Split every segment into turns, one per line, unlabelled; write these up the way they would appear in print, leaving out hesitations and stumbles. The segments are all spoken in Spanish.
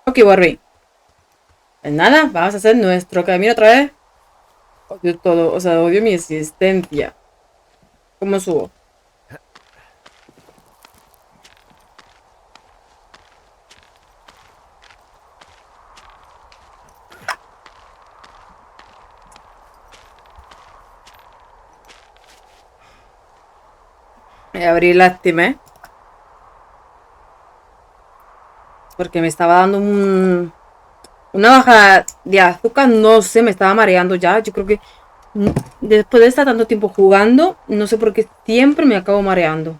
Ok, Barbie. Pues nada, vamos a hacer nuestro camino otra vez. Odio todo, o sea, odio mi existencia. ¿Cómo subo? Voy a abrir lástima, ¿eh? Porque me estaba dando una baja de azúcar, no sé, me estaba mareando ya. Yo creo que después de estar tanto tiempo jugando, no sé por qué siempre me acabo mareando.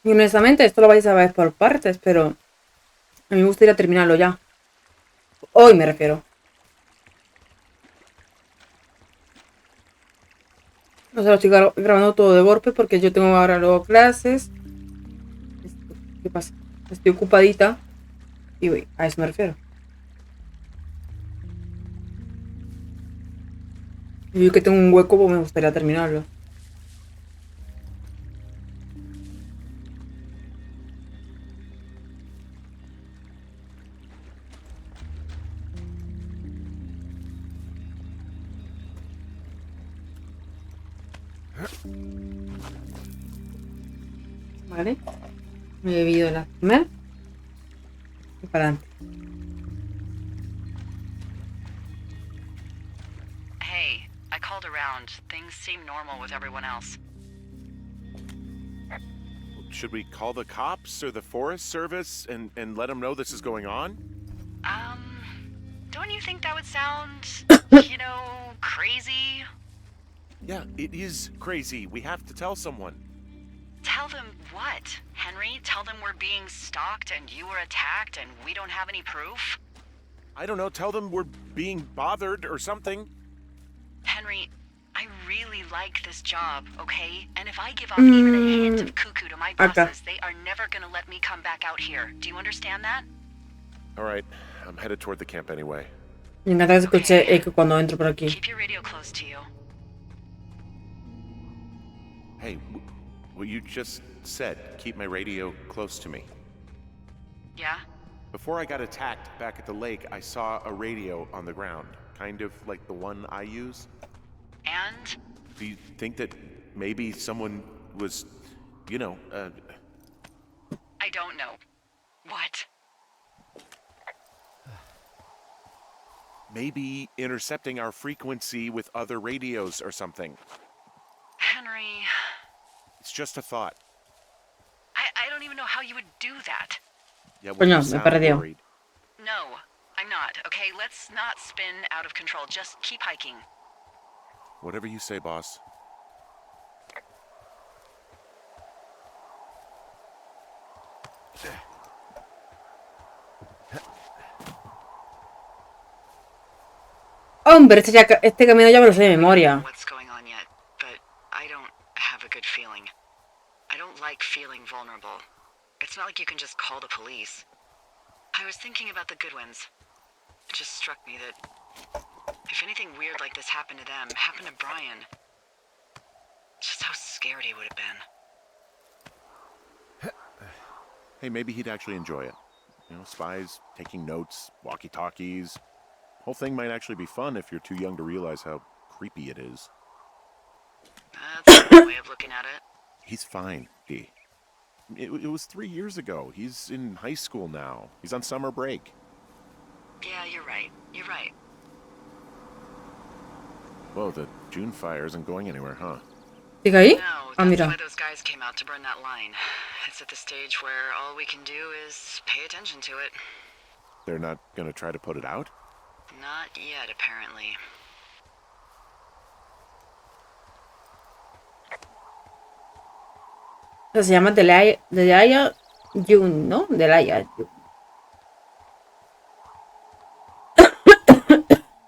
Y honestamente, esto lo vais a ver por partes, pero a mí me gustaría terminarlo ya. Hoy me refiero. O sea, lo estoy grabando todo de golpe porque yo tengo ahora luego clases. ¿Qué pasa? Estoy ocupadita y voy, a eso me refiero. Y yo que tengo un hueco, pues me gustaría terminarlo. ¿Vale? Me he bebido la comer y para adelante.
Hey, I called around. Things seem normal with everyone else.
Should we call the cops or the Forest Service and let them know this is going on?
Don't you think that would sound, crazy?
Yeah, it is crazy. We have to tell someone.
Tell them what, Henry? Tell them we're being stalked and you were attacked and we don't have any proof?
I don't know, tell them we're being bothered or something.
Henry, I really like this job, okay? And if I give off even a hint of cuckoo to my bosses, they are never gonna let me come back out here. Do you understand that?
All right, I'm headed toward the camp anyway.
Me encanta que escuche eco cuando entro por aquí.
Keep your radio close to you.
Hey, what you just said, keep my radio close to me.
Yeah?
Before I got attacked back at the lake, I saw a radio on the ground, kind of like the one I use.
And?
Do you think that maybe someone was,
I don't know. What?
maybe intercepting our frequency with other radios or something?
Henry...
It's just a thought.
I don't even know how you would do that.
Yeah, well, you sound worried.
No, I'm not, okay? Let's not spin out of control. Just keep hiking.
Whatever you say, boss.
Hombre, este camino ya me lo sé de memoria.
What's going on yet, but I don't have a good feeling. I don't like feeling vulnerable. It's not like you can just call the police. I was thinking about the Goodwins. It just struck me that if anything weird like this happened to them, happened to Brian, just how scared he would have been.
Hey, maybe he'd actually enjoy it. You know, spies, taking notes, walkie-talkies. Whole thing might actually be fun if you're too young to realize how creepy it is.
That's a good way of looking at it.
He's fine, Dee. It was 3 years ago. He's in high school now. He's on summer break.
Yeah, you're right. You're right.
Whoa, the June fire isn't going anywhere, huh?
¿Sigue ahí?
No,
Ah,
that's
mira.
why those guys came out to burn that line. It's at the stage where all we can do is pay attention to it.
They're not gonna try to put it out?
Not yet, apparently.
O sea, se llama Delia June, ¿no? Delia June.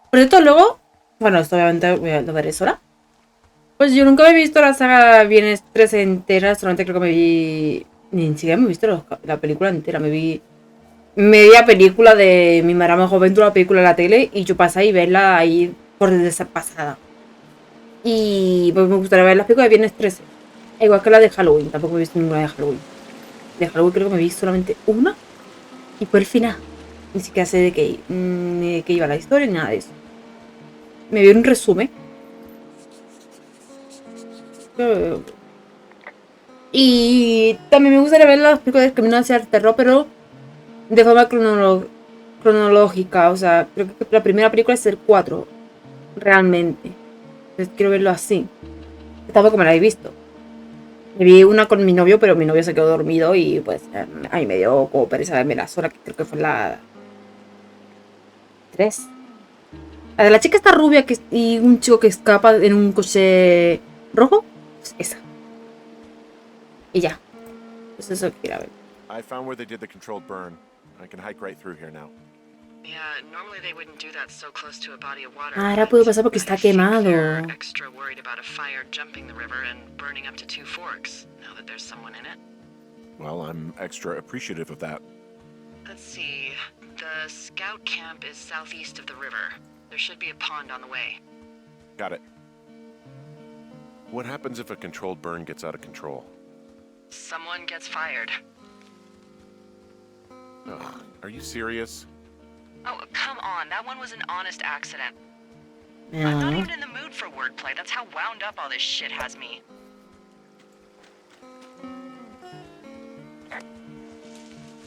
Por cierto, luego, bueno, esto obviamente lo veré sola. Pues yo nunca me he visto la saga Vienes 3 entera, solamente creo que me vi... Ni siquiera me he visto la película entera, me vi media película de mi madre más joven, la película en la tele, y yo pasé y verla ahí por desde esa pasada. Y pues me gustaría ver las películas de Viernes 13. Igual que la de Halloween, tampoco he visto ninguna de Halloween. De Halloween creo que me vi solamente una. Y fue el final. Ni siquiera sé de qué iba la historia ni nada de eso. Me vi un resumen. Y también me gustaría ver las películas de Camino hacia el terror, pero de forma cronológica. O sea, creo que la primera película es el 4, realmente. Entonces quiero verlo así. Tampoco me la he visto. Me vi una con mi novio, pero mi novio se quedó dormido y pues a mí me dio como pereza verme la sola, que creo que fue la 3. La de la chica está rubia y un chico que escapa en un coche rojo. Pues esa. Y ya. Pues eso quiero ver.
I found where they did the controlled burn. I can hike right through here now.
Yeah, normally they wouldn't do that so close to a body of water.
Ahora puedo pasar porque está quemado.
They're extra worried about a fire jumping the river and burning up to 2 forks, now that there's someone in it.
Well, I'm extra appreciative of that.
Let's see. The scout camp is southeast of the river. There should be a pond on the way.
Got it. What happens if a controlled burn gets out of control?
Someone gets fired.
Ugh, are you serious?
Oh, come on. That one was an honest accident. I'm not even in the mood for wordplay. That's how wound up all this shit has me.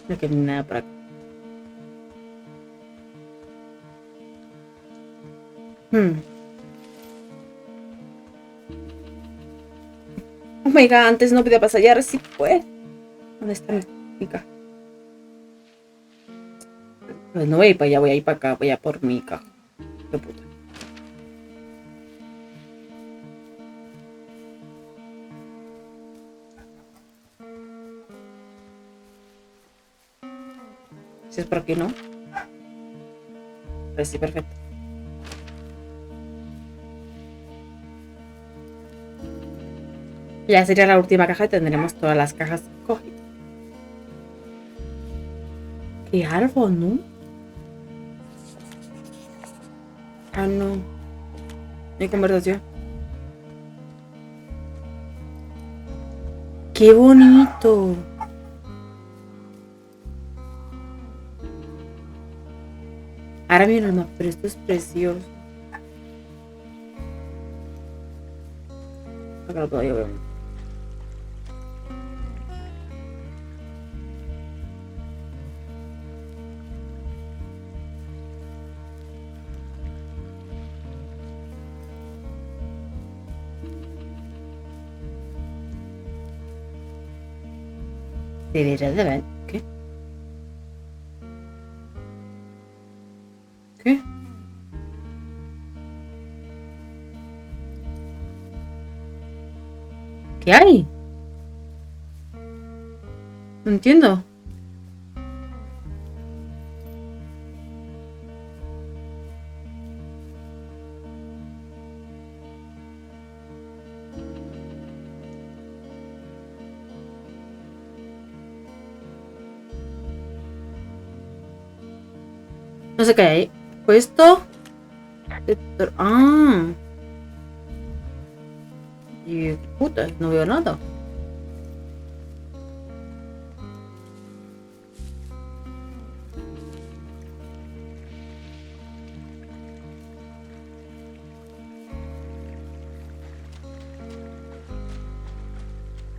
No quiero nada por acá. Oh my god, antes no podía pasar, ya ahora sí pues. ¿Dónde está mi caja? Pues no voy a ir para allá, voy a ir para acá, voy a por mi caja. Qué puta. Si es por aquí, ¿no? Pues sí, perfecto. Ya sería la última caja y tendremos todas las cajas cogidas. Qué árbol, ¿no? Ah, no. Mi conversación. ¡Qué bonito! Ahora mira el mapa, pero esto es precioso. Acá lo puedo ver. Deberías de ver. ¿Qué? ¿Qué? ¿Qué hay? No entiendo. No sé qué hay. Puesto. Ah. Y puta, no veo nada.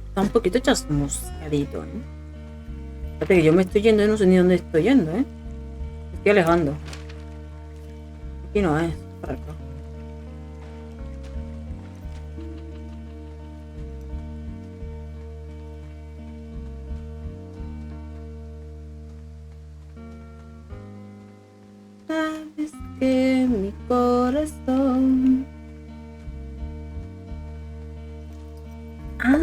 Está un poquito chasmuscadito, ¿eh? Fíjate que yo me estoy yendo y no sé ni dónde estoy yendo, ¿eh? Me estoy alejando. Aquí no es, para acá. Sabes que mi corazón. Ah.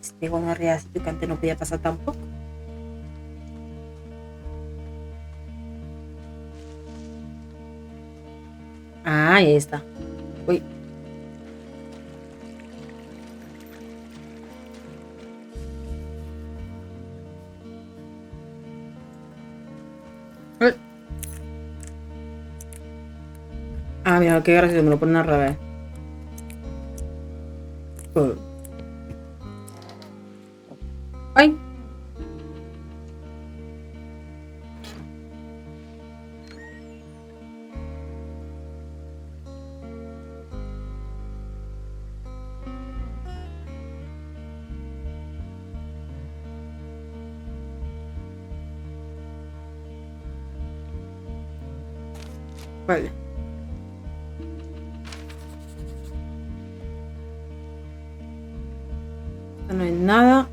Este gonorrea, si que antes no podía pasar tampoco. Ah, ahí está. Uy. Ah, mira, qué gracioso, me lo ponen al revés. ¡Ay! Vale. No hay nada.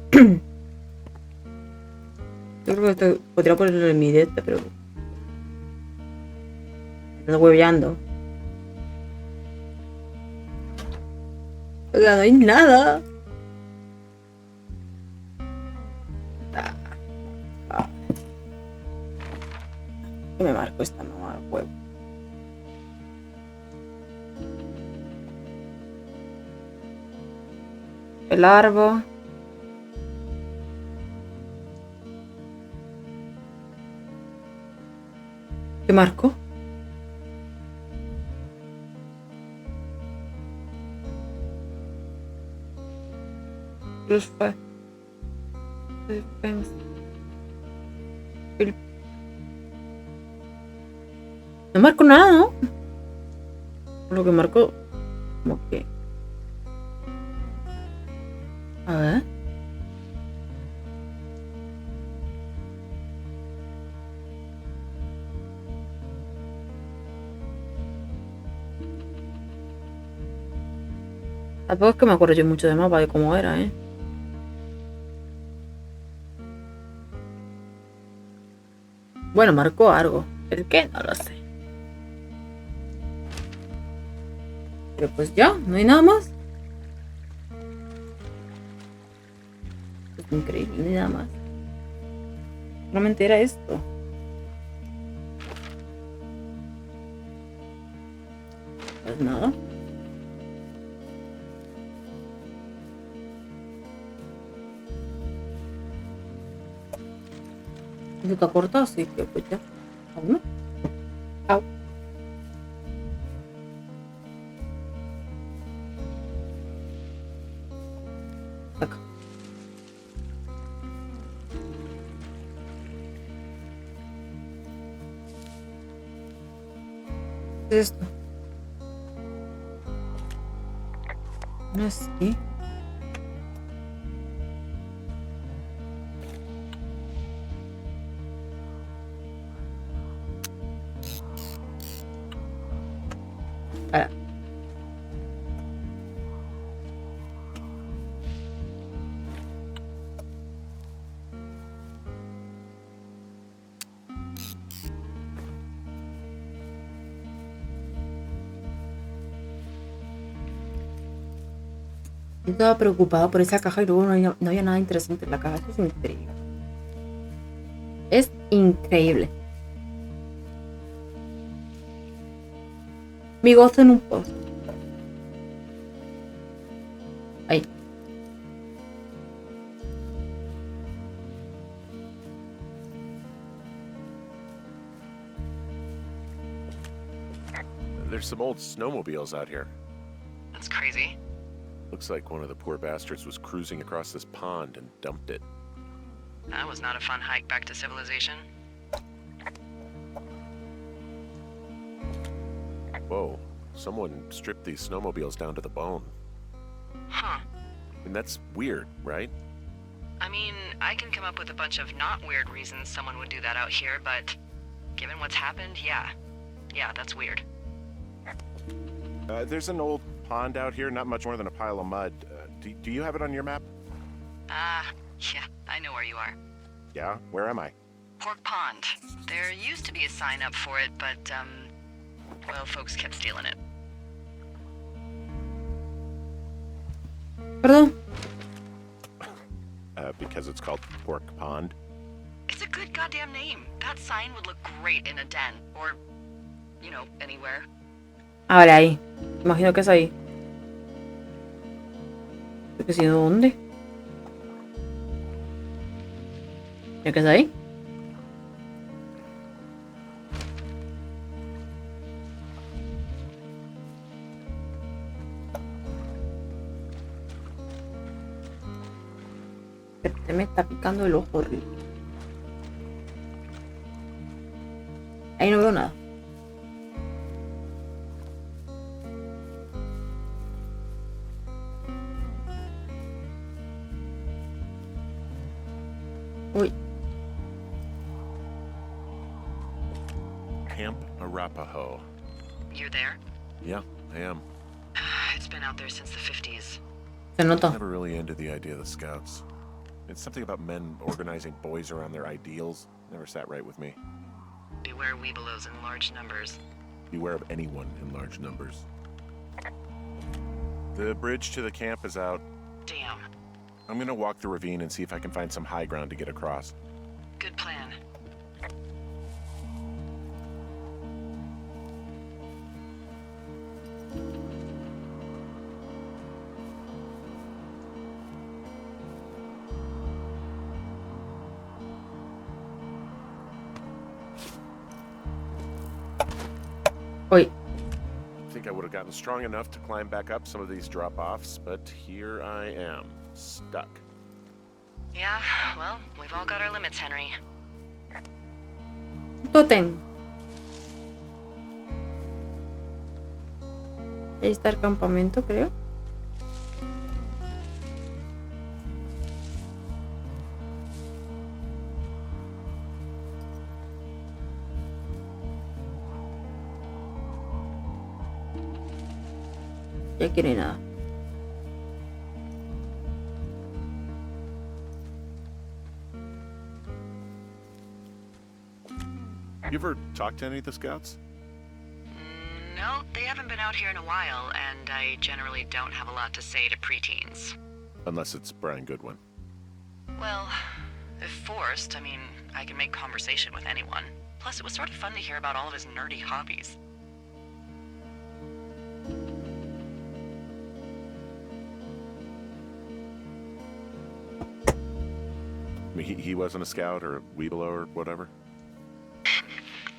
Yo creo que esto podría ponerlo en mi de pero... Ando hueveando. Oiga, no hay nada. ¿Qué me marco esta mamá al huevo? El árbol. ¿Qué marco? No marco nada, ¿no? Lo que marco... Como que... A ver... Tampoco es que me acuerdo yo mucho de mapa de cómo era, ¿eh? Bueno, marcó algo. ¿El qué? No lo sé. Pero pues ya, no hay nada más. Es increíble, no hay nada más. Solamente era esto. Pues nada. ¿Se te ha cortado? Sí, que pues ya. ¿Aún no? Au. Acá. ¿Qué es esto? No es así. Para. Yo estaba preocupada por esa caja y luego no había nada interesante en la caja. Esto es increíble. Es increíble. Mi gozo en un pozo. Ahí.
There's some old snowmobiles out here.
That's crazy.
Looks like one of the poor bastards was cruising across this pond and dumped it.
That was not a fun hike back to civilization.
Whoa, someone stripped these snowmobiles down to the bone.
Huh.
And that's weird, right?
I mean, I can come up with a bunch of not weird reasons someone would do that out here, but given what's happened, yeah. Yeah, that's weird.
There's an old pond out here, not much more than a pile of mud. Do you have it on your map?
Yeah, I know where you are.
Yeah? Where am I?
Pork Pond. There used to be a sign up for it, but, well, folks kept stealing it.
Perdón.
Because it's called Pork Pond.
It's a good goddamn name. That sign would look great in a den, or, you know, anywhere.
Ahora ahí. Imagino que es ahí. Porque si no, ¿dónde? ¿Ya que es ahí? Este me está picando el ojo horrible. Ahí no veo nada. Uy,
Camp Arapaho.
You're there?
Yeah, I am.
It's been out there since the 50s.
se nota.
Never really into the idea of the scouts. It's something about men organizing boys around their ideals. Never sat right with me.
Beware weebelows in large numbers.
Beware of anyone in large numbers. The bridge to the camp is out.
Damn.
I'm gonna walk the ravine and see if I can find some high ground to get across.
Good plan.
Uy,
I think I would have gotten strong enough to climb back up some of these drop-offs, but here I am, stuck.
Yeah, well, we've all got our limits, Henry.
totem. Ahí está el campamento, creo. Y aquí no hay nada.
You ever talked to any of the scouts?
No, they haven't been out here in a while, and I generally don't have a lot to say to preteens.
Unless it's Brian Goodwin.
Well, if forced, I mean, I can make conversation with anyone. Plus, it was sort of fun to hear about all of his nerdy hobbies.
I mean, he wasn't a scout or a weebelo or whatever?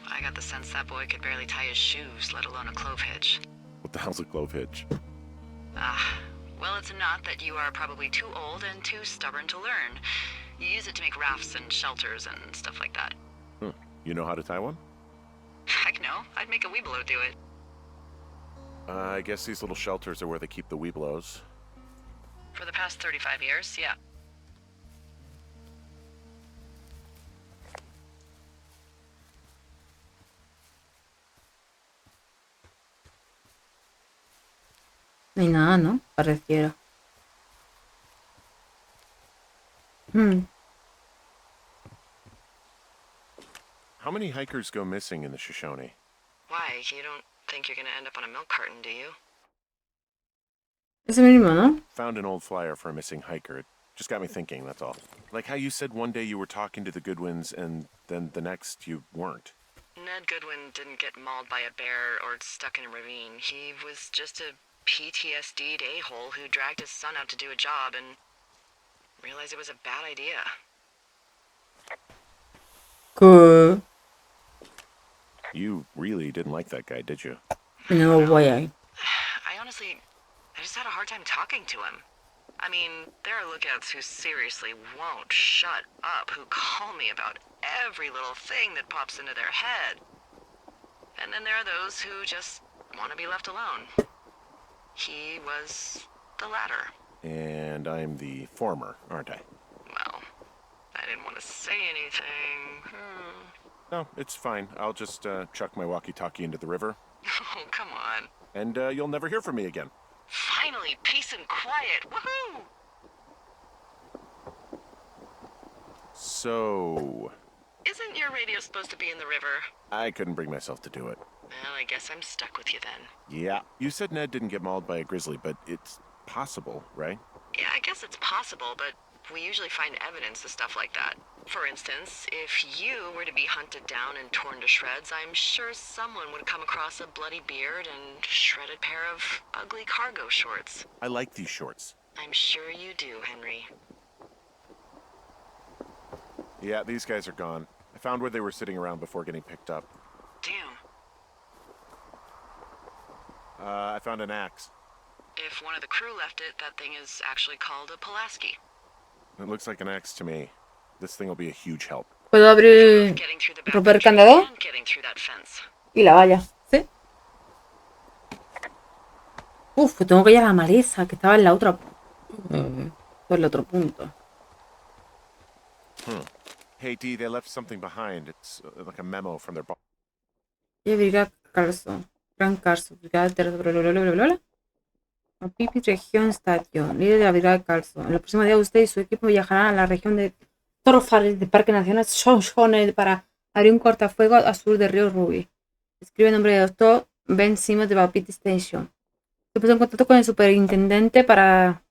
I got the sense that boy could barely tie his shoes, let alone a clove hitch.
What the hell's a clove hitch?
Well, it's a knot that you are probably too old and too stubborn to learn. You use it to make rafts and shelters and stuff like that.
You know how to tie one?
Heck no, I'd make a weebelo do it.
I guess these little shelters are where they keep the weebelos.
For the past 35 years, yeah.
No hay nada, ¿no? Pareciera.
How many hikers go missing in the Shoshone?
Why? You don't think you're gonna end up on a milk carton, do you?
Ese mismo, ¿no?
Found an old flyer for a missing hiker. It just got me thinking, that's all. Like how you said one day you were talking to the Goodwins and then the next you weren't.
Ned Goodwin didn't get mauled by a bear or stuck in a ravine. He was just a PTSD'd a-hole who dragged his son out to do a job and realized it was a bad idea.
Que
You really didn't like that guy, did you?
no voy a ir.
I just had a hard time talking to him. I mean, there are lookouts who seriously won't shut up, who call me about every little thing that pops into their head. And then there are those who just want to be left alone. He was the latter.
And I'm the former, aren't I?
Well, I didn't want to say anything.
No, it's fine. I'll just chuck my walkie-talkie into the river,
Oh, come on.
and you'll never hear from me again.
Finally, peace and quiet. Woohoo!
So,
Isn't your radio supposed to be in the river?
I couldn't bring myself to do it.
Well, I guess I'm stuck with you then.
Yeah. You said Ned didn't get mauled by a grizzly, but it's possible, right?
Yeah, I guess it's possible, but we usually find evidence of stuff like that. For instance, if you were to be hunted down and torn to shreds, I'm sure someone would come across a bloody beard and shredded pair of ugly cargo shorts.
I like these shorts.
I'm sure you do, Henry.
Yeah, these guys are gone. I found where they were sitting around before getting picked up.
Damn.
I found an axe.
If one of the crew left it, that thing is actually called a Pulaski.
It looks like an axe to me. This thing will be a huge help.
Puedo abrir,
Getting through the back
romper el
entry
candado
and getting through that fence.
y la valla. ¿Sí? Uf, pues tengo que ir a la maleza, que estaba en la otra. Por el otro punto.
Hey, Dee, they left something behind. It's like a memo from their boss.
Brigada Carso. Gran Carso. Brigada Terra. Pipi, región Estadio. Líder de la Brigada Carso. En los próximos días usted y su equipo viajarán a la región de Torfares de Parque Nacional Shoshone para abrir un cortafuego al sur del río Ruby. Escribe el nombre de doctor Ben Simmons de Papiti Station. Se puso en contacto con el superintendente para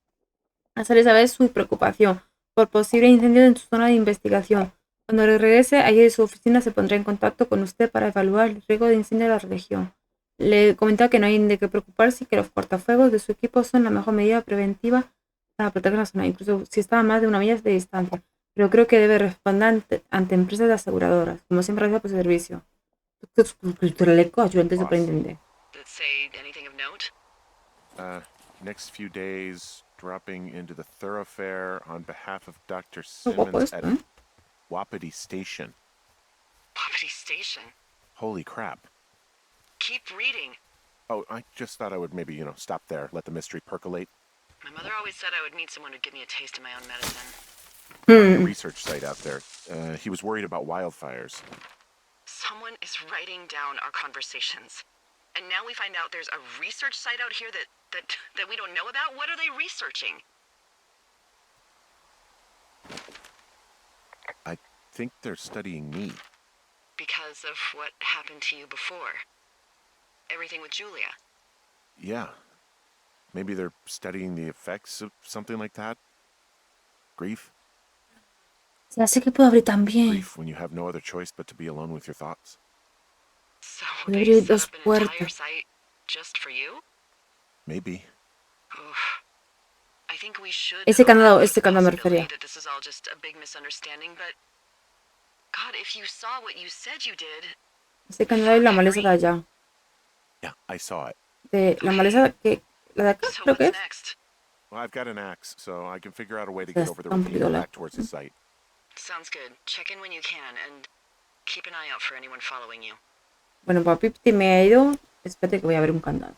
hacerle saber su preocupación por posible incendio en su zona de investigación. Cuando regrese allí de su oficina se pondrá en contacto con usted para evaluar el riesgo de incendio de la región. Le comenta que no hay de qué preocuparse y que los cortafuegos de su equipo son la mejor medida preventiva para proteger la zona, incluso si está a más de 1 milla de distancia. Pero creo que debe responder ante empresas de aseguradoras. Como siempre, gracias por su servicio. Culturaleco, ayudante superintendente.
Did it say anything of note?
Next few days, dropping into the thoroughfare on behalf of Dr.
Qué guapo
Simmons
esto,
at
¿eh?
Wapiti Station.
Poverty Station.
Holy crap.
Keep reading.
Oh, I just thought I would maybe, stop there, let the mystery percolate.
My mother always said I would meet someone who'd give me a taste of my own medicine.
A research site out there. He was worried about wildfires.
Someone is writing down our conversations. And now we find out there's a research site out here that we don't know about? What are they researching?
I think they're studying me.
Because of what happened to you before. Everything with Julia.
Yeah. Maybe they're studying the effects of something like that. Grief.
Ya sé que puedo abrir también.
Grief when you have no other choice but to be alone with your thoughts.
So
Puedo
they
abrir
set
dos
up an entire
puertas.
site just for you?
Maybe.
Oof. I think we should
Ese candado
allow
me
for the
refería.
possibility that this is all just a big misunderstanding, but God, if you saw what you said you did,
Ese candado y la maleza de allá.
Yeah, I saw it.
De la maleza que... La de acá,
so
creo que
what's
es.
next?
Well, I've got an axe, so I can figure out a way to
Se
get over the
está
ravine and
ampliando.
back towards the site.
Sounds good. Check in when you can and keep an eye out for anyone following you.
Bueno, papi me ha ido. Espérate que voy a abrir un candado.